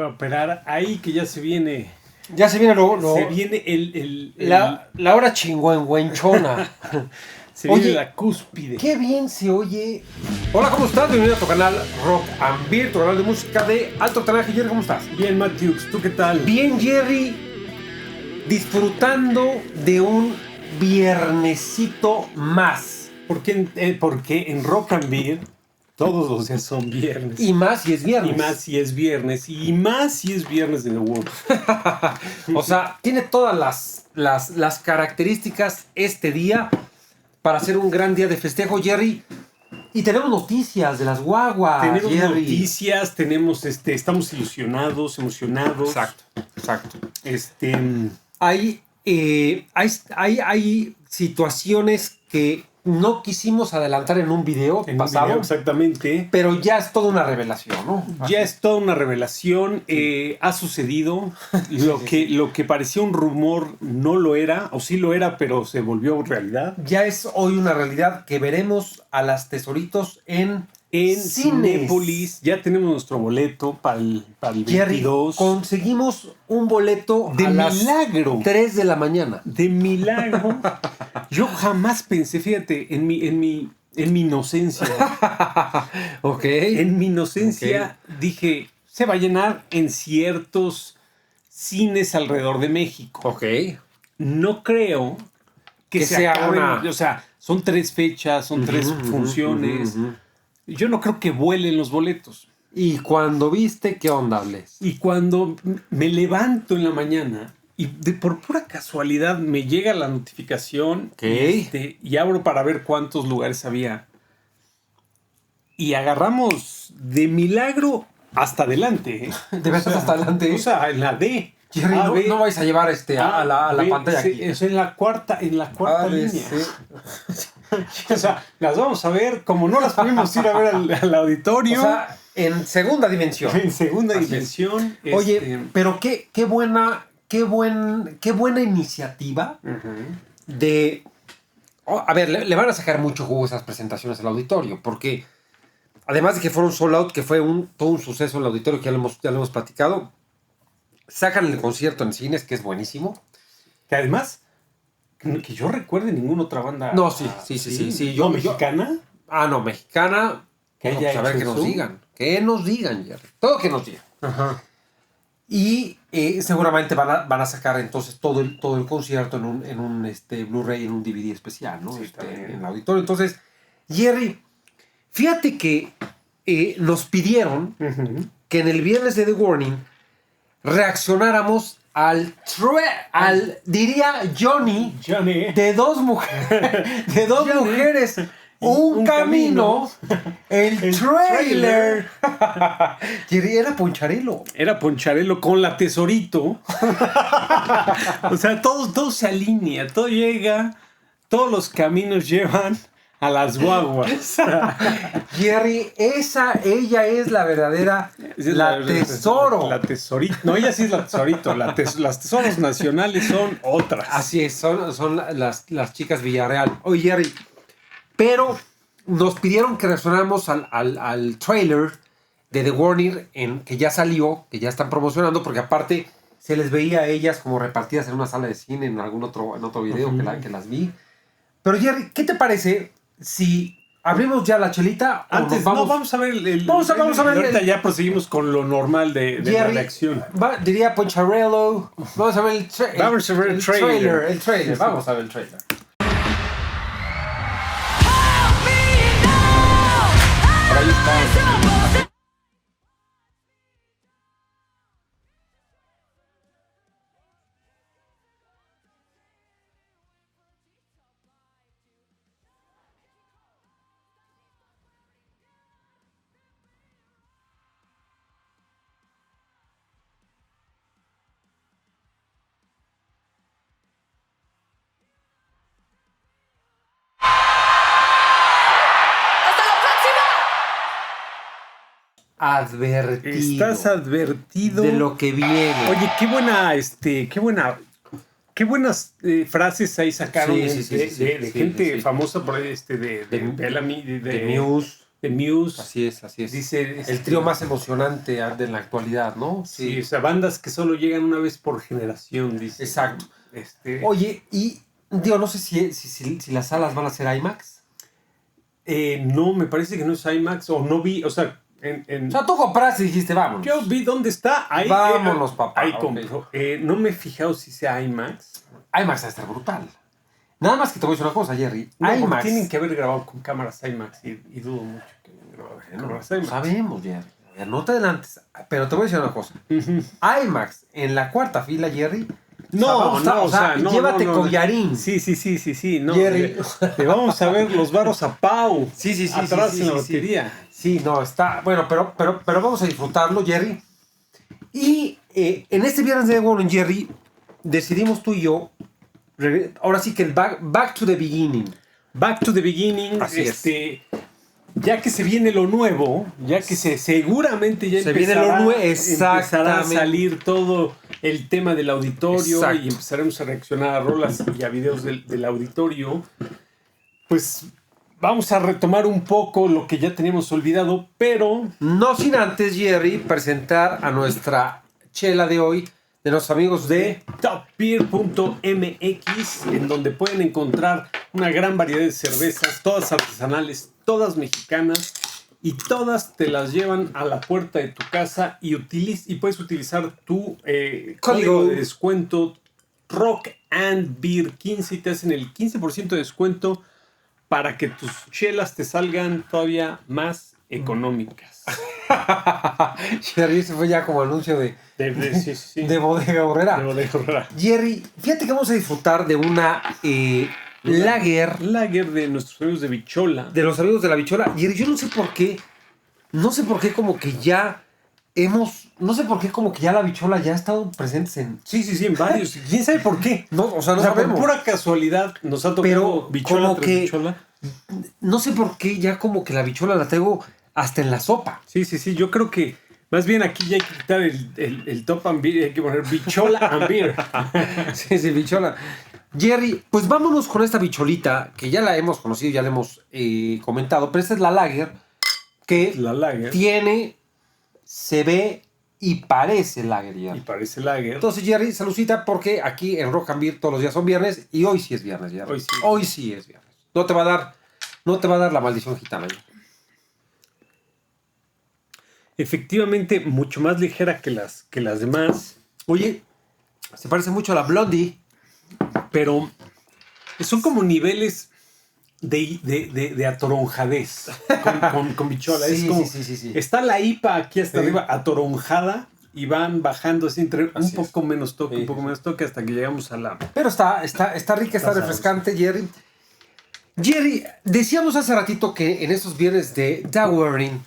voy a operar ahí que ya se viene. Ya se viene Se viene la hora chingüengüenchona. se viene Oye, la cúspide. Qué bien se oye. Hola, ¿cómo estás? Bienvenido a tu canal Rock and Beer, tu canal de música de alto tanaje. Jerry, ¿cómo estás? Bien, Matthews, ¿tú qué tal? Bien, Jerry. Disfrutando de un viernesito más. Porque en Rock and Beer todos los días son viernes. Y más si es viernes. Y más si es viernes. Y más si es viernes de The World. O sea, tiene todas las características este día para hacer un gran día de festejo, Jerry. Y tenemos noticias de las guaguas, Tenemos Jerry. noticias, tenemos, estamos ilusionados, emocionados. Exacto. Hay situaciones que no quisimos adelantar en un video pasado. Exactamente. Pero ya es toda una revelación, ¿no? Ya es toda una revelación. Ha sucedido. Lo que parecía un rumor no lo era, o sí lo era, pero se volvió realidad. Ya es hoy una realidad que veremos a las tesoritos en Cinépolis. Ya tenemos nuestro boleto para el 22. Jerry, conseguimos un boleto de a milagro. Las 3 de la mañana. De milagro. Yo jamás pensé, fíjate, en mi inocencia. Ok. En mi inocencia dije, se va a llenar en ciertos cines alrededor de México. Ok. No creo que sea acaben, una... O sea, son 3 fechas, son 3 funciones. Yo no creo que vuelen los boletos. Y cuando viste, ¿qué onda, Bles? Y cuando me levanto en la mañana y por pura casualidad me llega la notificación y abro para ver cuántos lugares había. Y agarramos de milagro hasta adelante. ¿De verdad hasta adelante? O sea, en la D. Jerry, no vais a llevar a la pantalla aquí. Es en la cuarta línea. O sea, las vamos a ver como no las pudimos ir a ver al auditorio. O sea, en segunda dimensión. En segunda dimensión. Oye, pero qué buena iniciativa de... a ver, le van a sacar mucho jugo esas presentaciones al auditorio, porque además de que fueron sold out, que fue todo un suceso en el auditorio, que ya lo hemos platicado, sacan el concierto en cines, que es buenísimo. Que además, que yo recuerde ninguna otra banda. No, sí. ¿No, mexicana? No, mexicana. Que bueno, pues a ver, que nos digan. Que nos digan, Jerry. Todo que nos digan. Ajá. Y seguramente van a sacar entonces todo el concierto en un Blu-ray, en un DVD especial, ¿no? Sí, En el auditorio. Entonces, Jerry, fíjate que nos pidieron que en el viernes de The Warning reaccionáramos diría Johnny, de dos mujeres, un camino, el trailer. Jerry, era Poncharelo. Era Poncharelo con la Tesorito. O sea, todo se alinea, todo llega, todos los caminos llevan a las guaguas. Jerry, ella es la verdadera, la tesoro. La tesorito. No, ella sí es la tesorito. Las tesoros nacionales son otras. Así es, son las chicas Villarreal. Oye, Jerry, pero nos pidieron que reaccionáramos al trailer de The Warning que ya salió, que ya están promocionando, porque aparte se les veía a ellas como repartidas en una sala de cine, en otro video que las vi. Pero Jerry, ¿qué te parece si abrimos ya la chelita? Antes, vamos a ver vamos a ver. Ahorita ya proseguimos con lo normal de Jerry, la reacción. Diría Poncharelo. Vamos a ver el trailer. Vamos a ver el trailer. El trailer. Vamos a ver el trailer. Por ahí está. Advertido. Estás advertido de lo que viene. Oye, qué buenas frases ahí sacaron de gente famosa por ahí, de Bellamy, de Muse. de Muse. Así es. Dice, el trío más emocionante de la actualidad, ¿no? Sí, o sea, bandas que solo llegan una vez por generación, dice. Exacto. Oye, y digo, no sé si las salas van a ser IMAX. No, me parece que no es IMAX, o no vi, o sea, o sea, tú compraste y dijiste, vámonos. Yo vi dónde está. Ahí, vámonos, papá. Ahí compro. No me he fijado si sea IMAX. IMAX va a estar brutal. Nada más que te voy a decir una cosa, Jerry. No, IMAX. Tienen que haber grabado con cámaras IMAX y dudo mucho que hayan grabado con cámaras IMAX. Sabemos, Jerry. No te adelantes. Pero te voy a decir una cosa. IMAX en la cuarta fila, Jerry. No, llévate collarín. Sí. No, Jerry. Le vamos a ver los varos a Pau. Sí. Atrás en la batería. Sí, no, está. Bueno, pero vamos a disfrutarlo, Jerry. Y en este viernes de Warning, Jerry, decidimos tú y yo. Ahora sí que el back to the beginning. Back to the beginning. Así es. Ya que se viene lo nuevo, ya que seguramente ya empezará a salir todo el tema del auditorio. Exacto. Y empezaremos a reaccionar a rolas y a videos del auditorio, pues vamos a retomar un poco lo que ya teníamos olvidado, pero no sin antes, Jerry, presentar a nuestra chela de hoy, de los amigos de topbeer.mx, en donde pueden encontrar una gran variedad de cervezas, todas artesanales, todas mexicanas, y todas te las llevan a la puerta de tu casa y puedes utilizar tu código de descuento Rock and Beer 15 y te hacen el 15% de descuento para que tus chelas te salgan todavía más económicas. Jerry, ese fue ya como anuncio de Bodega Horrera. De Bodega Horrera. Jerry, fíjate que vamos a disfrutar de una lager de nuestros amigos de Bichola. De los amigos de la Bichola. Jerry, yo no sé por qué como que ya como que ya la Bichola ya ha estado presentes en... Sí, en varios. ¿Quién sabe por qué? No, o sea, no sabemos. Por pura casualidad nos ha tocado Bichola tras Bichola. No sé por qué ya como que la Bichola la traigo hasta en la sopa. Sí. Yo creo que más bien aquí ya hay que quitar el top and beer y hay que poner Bichola and beer. Sí, Bichola. Jerry, pues vámonos con esta bicholita que ya la hemos conocido, ya la hemos comentado, pero esta es la lager que tiene, se ve y parece lager. Y parece lager. Entonces, Jerry, saludcita, porque aquí en Rock and Beer todos los días son viernes y hoy sí es viernes, Jerry. Hoy sí es viernes. No te va a dar la maldición gitana. Efectivamente, mucho más ligera que las demás. Oye, se parece mucho a la Blondie. Pero son como niveles de atoronjadez con Bichola. Sí, es como, sí. Está la IPA aquí hasta arriba atoronjada y van bajando así entre un poco menos toque hasta que llegamos a la... Pero está rica, está refrescante, Jerry. Jerry, decíamos hace ratito que en estos viernes de Dowering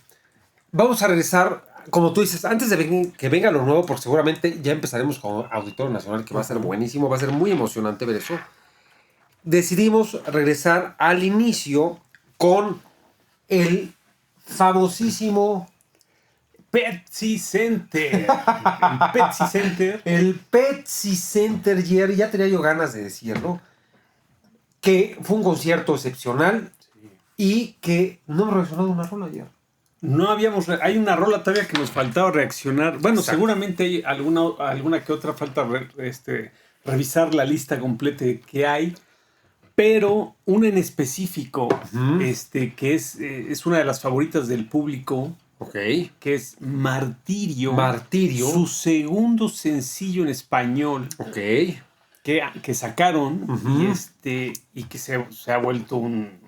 vamos a regresar, como tú dices, antes de que venga lo nuevo, porque seguramente ya empezaremos con Auditorio Nacional, que va a ser buenísimo, va a ser muy emocionante ver eso. Decidimos regresar al inicio con el famosísimo Pepsi Center. El Pepsi Center, Jerry, ya tenía yo ganas de decirlo, que fue un concierto excepcional y que no hemos reaccionado a una rola, Jerry. Hay una rola todavía que nos faltaba reaccionar. Bueno, exacto. Seguramente hay alguna que otra falta revisar la lista completa que hay, pero una en específico, que es una de las favoritas del público, que es Martirio. Martirio. Su segundo sencillo en español. Que sacaron y que se ha vuelto un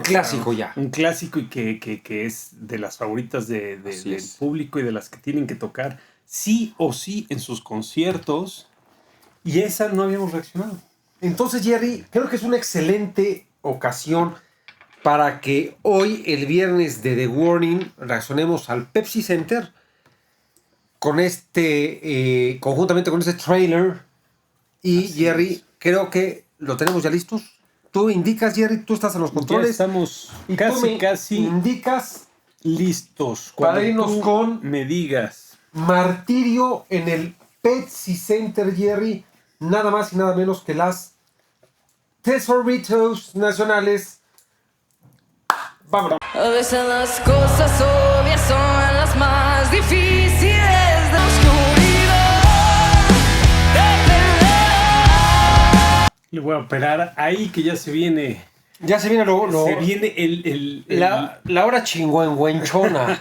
clásico ya. Un clásico y que es de las favoritas del público y de las que tienen que tocar sí o sí en sus conciertos. Y esa no habíamos reaccionado. Entonces, Jerry, creo que es una excelente ocasión para que hoy, el viernes de The Warning, reaccionemos al Pepsi Center con conjuntamente con este trailer. Y así Jerry, creo que lo tenemos ya listos. Tú indicas, Jerry, tú estás en los controles. Ya estamos y casi indicas listos para irnos con me digas. Martirio en el Pepsi Center, Jerry. Nada más y nada menos que las Tesoritos nacionales Vámonos. A veces las cosas obvias son las más difíciles de la oscuridad de pelear. Le voy a operar ahí que ya se viene. Ya se viene Se viene la hora chingüengüenchona.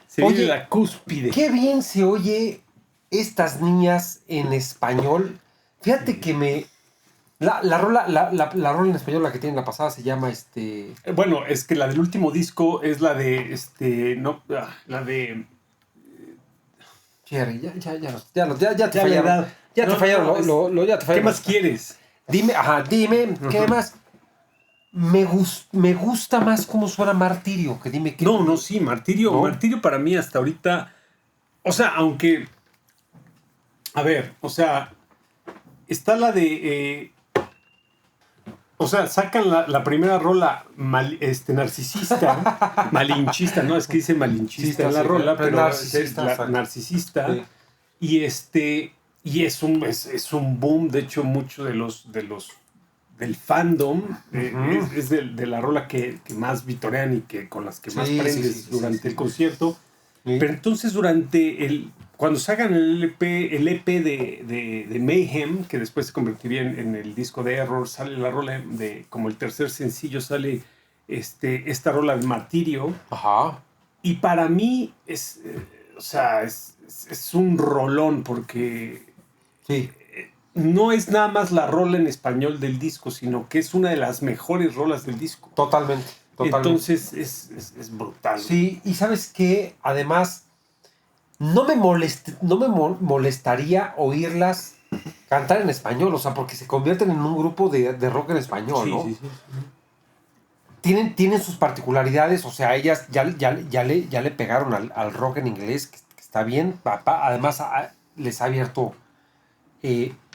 se viene Oye, la cúspide. Qué bien se oye estas niñas en español. Fíjate que la rola en español, la que tiene la pasada, se llama Bueno, es que la del último disco es la de la de Jerry, ya te Ya la fallaron. edad. Ya te No, fallaron. no, Ya te fallaron. ¿qué más quieres? Dime, ¿qué más? Me gusta más cómo suena Martirio, que dime qué. No, sí, Martirio. ¿No? Martirio para mí hasta ahorita. O sea, aunque. A ver, o sea. Está la de. O sea, sacan la primera rola narcisista, malinchista, ¿no? Es que dice malinchista en la Sí, rola, pero narcisista, es exacto. narcisista. Sí. Y es un boom, de hecho, mucho del fandom es de la rola que más vitorean y que con las que más prendes durante el concierto. Sí. Pero entonces cuando sacan el EP de Mayhem, que después se convertiría en el disco de Error, sale la rola como el tercer sencillo, sale esta rola de Martirio. Ajá. Y para mí es un rolón porque Sí. no es nada más la rola en español del disco, sino que es una de las mejores rolas del disco. Totalmente. Entonces es brutal. Sí, y ¿sabes qué? Además, no me molestaría oírlas cantar en español, o sea, porque se convierten en un grupo de rock en español, ¿no? Sí. Tienen sus particularidades, o sea, ellas ya le pegaron al rock en inglés, que está bien. Además, les ha abierto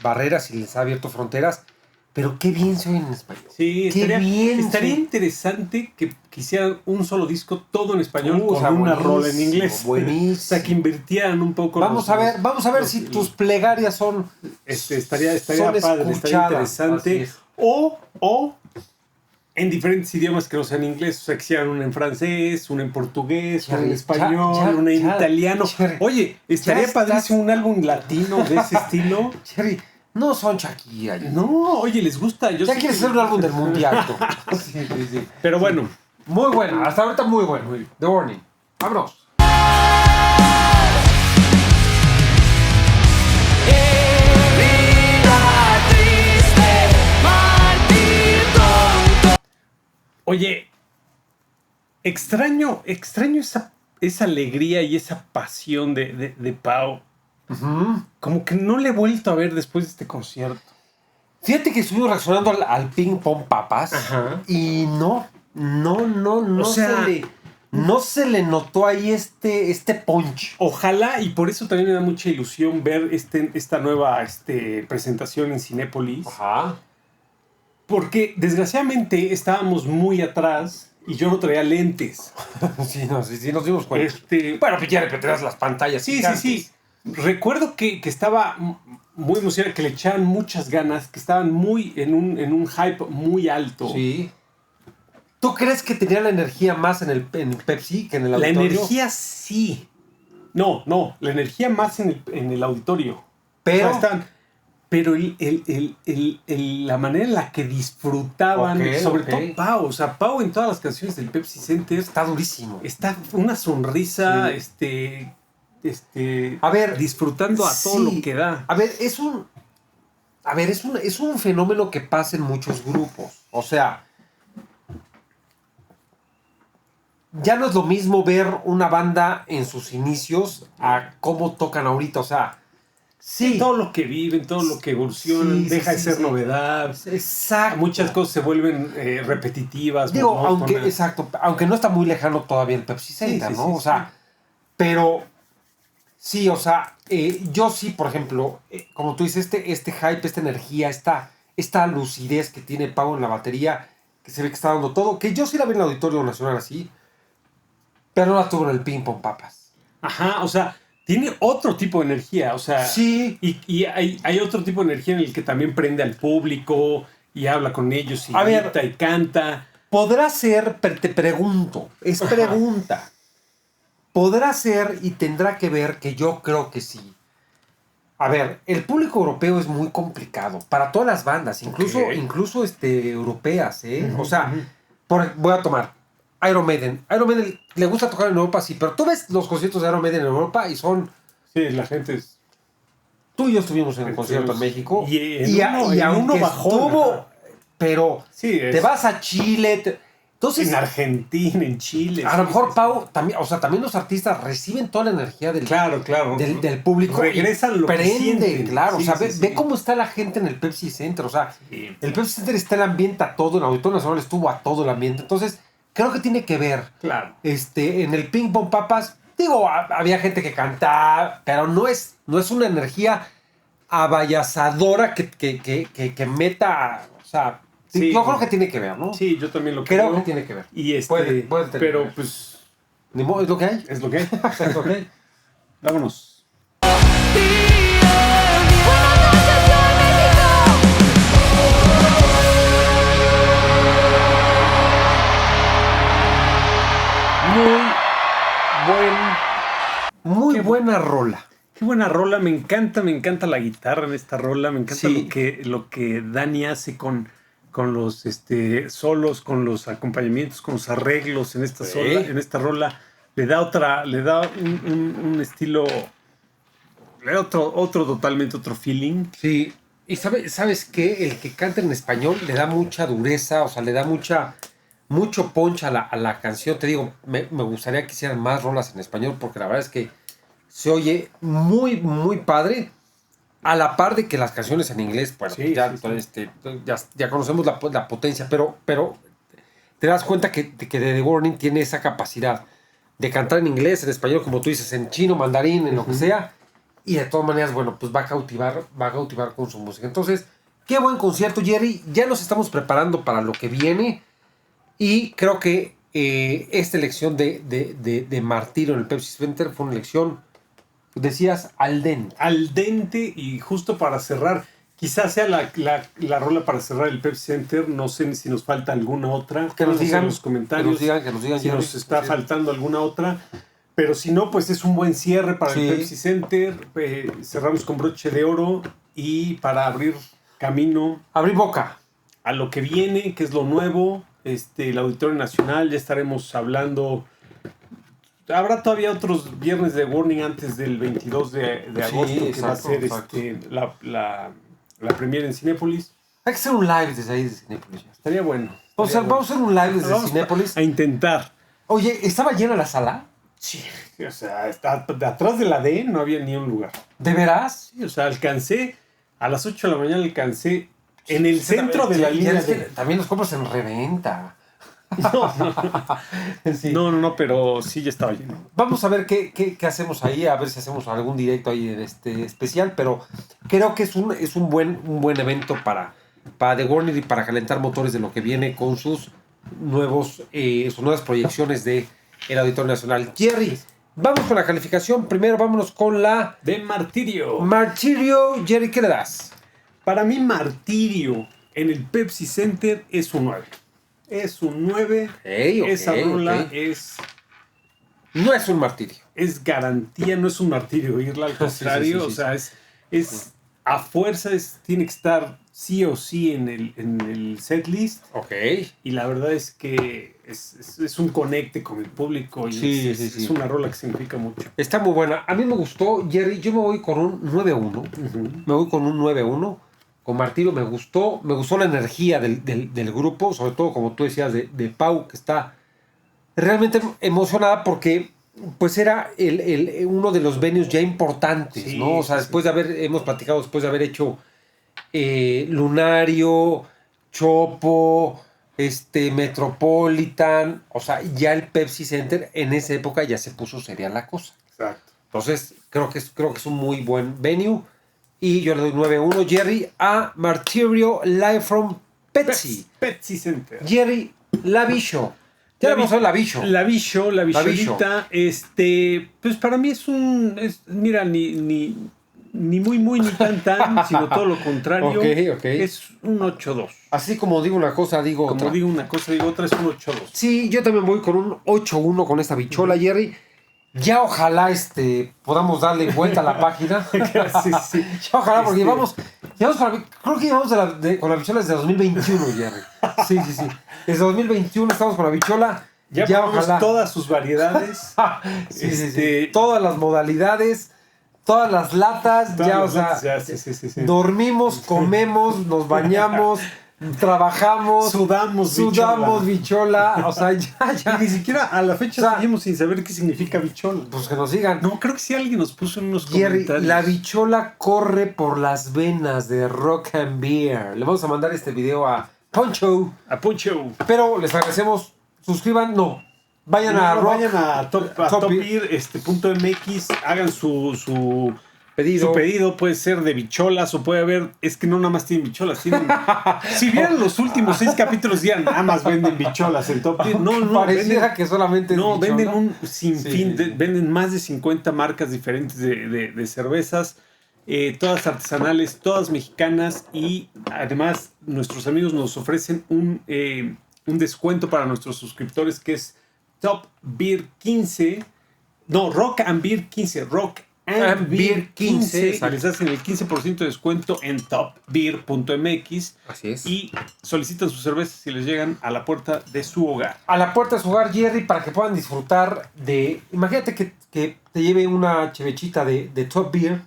barreras y les ha abierto fronteras. Pero qué bien se oyen en español. Sí, estaría interesante que hicieran un solo disco todo en español con una rola en inglés. Buenísimo. O sea, que invirtieran un poco. Vamos a ver si tus plegarias son estaría son padre, estaría escuchadas. interesante. O en diferentes idiomas que no sean inglés. O sea, que hicieran una en francés, una en portugués, una en español, una en italiano. Oye, estaría padrísimo un álbum latino de ese estilo. Cherry, no son Shakira. No, oye, les gusta. Ya quieres hacer un álbum del mundial. Sí. Pero bueno. Muy bueno, hasta ahorita muy bueno. The Warning. Vámonos. Oye, extraño esa alegría y esa pasión de Pau. Uh-huh. Como que no le he vuelto a ver después de este concierto. Fíjate que estuvimos reaccionando al Ping Pong Papas. Ajá. Y no O sea, no se le notó ahí este punch. Ojalá, y por eso también me da mucha ilusión ver esta nueva presentación en Cinépolis. Ajá. Porque desgraciadamente estábamos muy atrás y yo no traía lentes. Sí, nos dimos cuenta. Bueno, pues ya repetirás las pantallas. Sí. Recuerdo que estaba muy emocionado, que le echaban muchas ganas, que estaban muy en un hype muy alto. Sí. ¿Tú crees que tenía la energía más en el Pepsi que en el auditorio? La energía sí. No, la energía más en el auditorio. Pero... O sea, pero la manera en la que disfrutaban, sobre todo Pau. O sea, Pau en todas las canciones del Pepsi Center está durísimo. Está una sonrisa, sí. A ver, disfrutando a todo lo que da. A ver, es un fenómeno que pasa en muchos grupos. O sea, ya no es lo mismo ver una banda en sus inicios a cómo tocan ahorita. O sea, sí. Todo lo que viven, todo lo que evolucionan, deja de ser novedad. Exacto. Muchas cosas se vuelven repetitivas. Digo, monótonas. aunque no está muy lejano todavía el Pepsi Center, ¿no? O sea, pero sí, o sea, yo sí, por ejemplo, como tú dices, este hype, esta energía, esta lucidez que tiene Pau en la batería, que se ve que está dando todo, que yo sí la vi en el Auditorio Nacional así, pero no la tuve en el Ping Pong Papas. Ajá, o sea, tiene otro tipo de energía, o sea, sí. Y hay otro tipo de energía en el que también prende al público y habla con ellos y grita y canta. Podrá ser, pero te pregunto, es pregunta. Podrá ser y tendrá que ver que yo creo que sí. A ver, el público europeo es muy complicado para todas las bandas, incluso, Ok. incluso europeas, ¿eh? O sea, voy a tomar Iron Maiden. Iron Maiden le gusta tocar en Europa, sí, pero tú ves los conciertos de Iron Maiden en Europa y son... Sí, la gente es... Tú y yo estuvimos en un concierto en México y a uno que bajó, estuvo- pero Sí, te vas a Chile, entonces en Argentina, en Chile. a lo sí, mejor sí, Pau, también, o sea, también los artistas reciben toda la energía sí. Claro. del público. Regresan y lo que prende, sienten. claro. Sí, o sea, sí, ve sí. cómo está la gente en el Pepsi Center. O sea, Sí. el Pepsi Center está el ambiente a todo, el Auditorio Nacional estuvo a todo el ambiente. Entonces, creo que tiene que ver. Claro. En el Ping Pong Papas, digo, había gente que cantaba, pero no es una energía abayazadora que meta, o sea, Sí. yo creo que tiene que ver, ¿no? Sí, yo también lo Creo que tiene que ver. Y Puede tener pero que ver. pues Ni modo, es lo que hay. es lo que hay. Es lo que hay. Vámonos. Buenas noches, Ciudad de México. Muy Qué buena rola. Qué buena rola, me encanta la guitarra en esta rola, me encanta Sí. lo que Dani hace con los solos, con los acompañamientos, con los arreglos en esta Sí. en esta rola. Le da un estilo, le da otro totalmente otro feeling. Sí. Y ¿sabes qué? El que canta en español le da mucha dureza, o sea, le da mucho punch a la canción. Te digo, me gustaría que hicieran más rolas en español porque la verdad es que se oye muy, muy padre. A la par de que las canciones en inglés, bueno, Sí, ya, sí. ya conocemos la potencia, pero te das cuenta que The Warning tiene esa capacidad de cantar en inglés, en español, como tú dices, en chino, mandarín, en lo que sea, y de todas maneras, bueno, pues va a cautivar con su música. Entonces, qué buen concierto, Jerry. Ya nos estamos preparando para lo que viene, y creo que esta elección de Martirio en el Pepsi Center fue una elección, decías, al dente. Al dente, y justo para cerrar, quizás sea la rola para cerrar el Pepsi Center, no sé si nos falta alguna otra. Que nos Pónganse digan en los comentarios que nos digan, si Jerry. nos está Sí. faltando alguna otra. Pero si no, pues es un buen cierre para Sí. el Pepsi Center. Cerramos con broche de oro y para abrir camino Abrí boca. a lo que viene, que es lo nuevo, el Auditorio Nacional, ya estaremos hablando. Habrá todavía otros viernes de Warning antes del 22 de Sí, agosto, que va a exacto, ser exacto. la premiere en Cinépolis. Hay que hacer un live desde ahí de Cinépolis. Estaría bueno. Vamos a hacer un live desde Vamos Cinépolis. a intentar. Oye, ¿estaba llena la sala? Sí, o sea, de atrás de la D no había ni un lugar. ¿De veras? Sí, o sea, alcancé, a las 8 de la mañana alcancé en el centro de la Y línea. es que también los compras en reventa. Sí. No, pero sí ya estaba lleno. Vamos a ver qué hacemos ahí, a ver si hacemos algún directo ahí especial, pero creo que es un buen evento para The Warner y para calentar motores de lo que viene con sus nuevas proyecciones de el Auditorio Nacional. Jerry, vamos con la calificación. Primero vámonos con la De Martirio. Martirio. Jerry, ¿qué le das? Para mí, Martirio en el Pepsi Center es un 9. Es un 9. Ok, Esa rola ok. no es un martirio. es garantía, no es un martirio irla, al contrario. sí, O sí. sea, es a fuerza, tiene que estar sí o sí en el setlist. Ok. Y la verdad es que es un conecte con el público. Y Sí, es sí. una rola que significa mucho. Está muy buena. A mí me gustó, Jerry. Yo me voy con un 9-1. Me voy con un 9-1. Con Martirio me gustó la energía del grupo, sobre todo como tú decías de Pau, que está realmente emocionada porque pues era uno de los venues ya importantes, Sí, ¿no? O sea, sí, hemos platicado después de haber hecho Lunario, Chopo, Metropolitan, o sea, ya el Pepsi Center en esa época ya se puso seria la cosa. Exacto. Entonces, creo que es un muy buen venue. Y yo le doy 9-1, Jerry, a Martirio Live from Pepsi. Pepsi Center. Jerry, La Bicho. Ya le vamos a ver La Bicho. La Bicholita, pues para mí mira, ni ni muy, ni tan, sino todo lo contrario. Ok. Es un 8-2. Así como digo una cosa, digo Como otra. digo una cosa, digo otra, es un 8-2. Sí, yo también voy con un 8-1 con esta bichola, Jerry. Ya ojalá podamos darle vuelta a la página. Sí. Ya ojalá, porque creo que llevamos con la bichola desde 2021, Jerry. Sí. Desde 2021 estamos con la bichola. Ya probamos todas sus variedades. Sí. Todas las modalidades, todas las latas. Sí. Dormimos, comemos, nos bañamos, trabajamos, sudamos bichola. O sea, ya. Y ni siquiera a la fecha seguimos sin saber qué significa bichola. Pues que nos digan. No, creo que sí alguien nos puso en unos Jerry, comentarios. la bichola corre por las venas de Rock and Beer. Le vamos a mandar este video a Poncho. Pero les agradecemos. Vayan a topbeer.mx, hagan su pedido. Su pedido puede ser de bicholas o puede haber, es que no nada más tienen bicholas, si vieran los últimos 6 capítulos ya nada más venden bicholas en Top Beer. No, pareciera que solamente es no, bichola. venden un sinfín, venden más de 50 marcas diferentes de cervezas, todas artesanales, todas mexicanas, y además nuestros amigos nos ofrecen un descuento para nuestros suscriptores que es Top Beer 15, Rock and Beer 15, Rock and Beer 15, y les hacen el 15% de descuento en topbeer.mx. Así es. Y solicitan sus cervezas y les llegan a la puerta de su hogar. A la puerta de su hogar, Jerry, para que puedan disfrutar imagínate que te lleve una chevechita de Top Beer,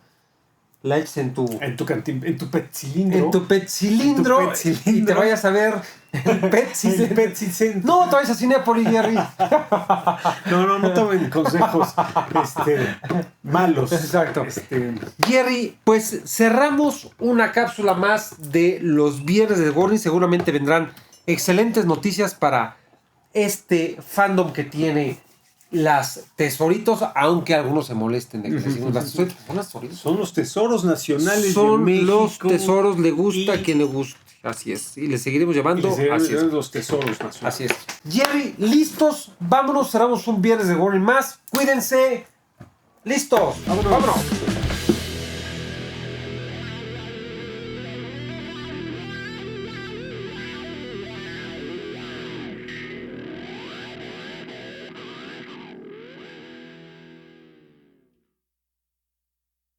la eches en tu pet cilindro. En tu pet cilindro. Y te vayas a ver el Pepsi Center. No te vayas a Cinépolis, Jerry. No tomen consejos malos. Exacto. Jerry, pues cerramos una cápsula más de los viernes de Warning. Seguramente vendrán excelentes noticias para este fandom que tiene las tesoritos, aunque algunos se molesten de que decimos las tesoritos. ¿Son las tesoritos? Son los tesoros nacionales de México. Los tesoros, le gusta a quien le guste. Así es. Y le seguiremos llamando. Así es. Los tesoros nacionales. Así es. Jerry, listos. Vámonos, cerramos un viernes de Warning más. Cuídense. Listos. Vámonos.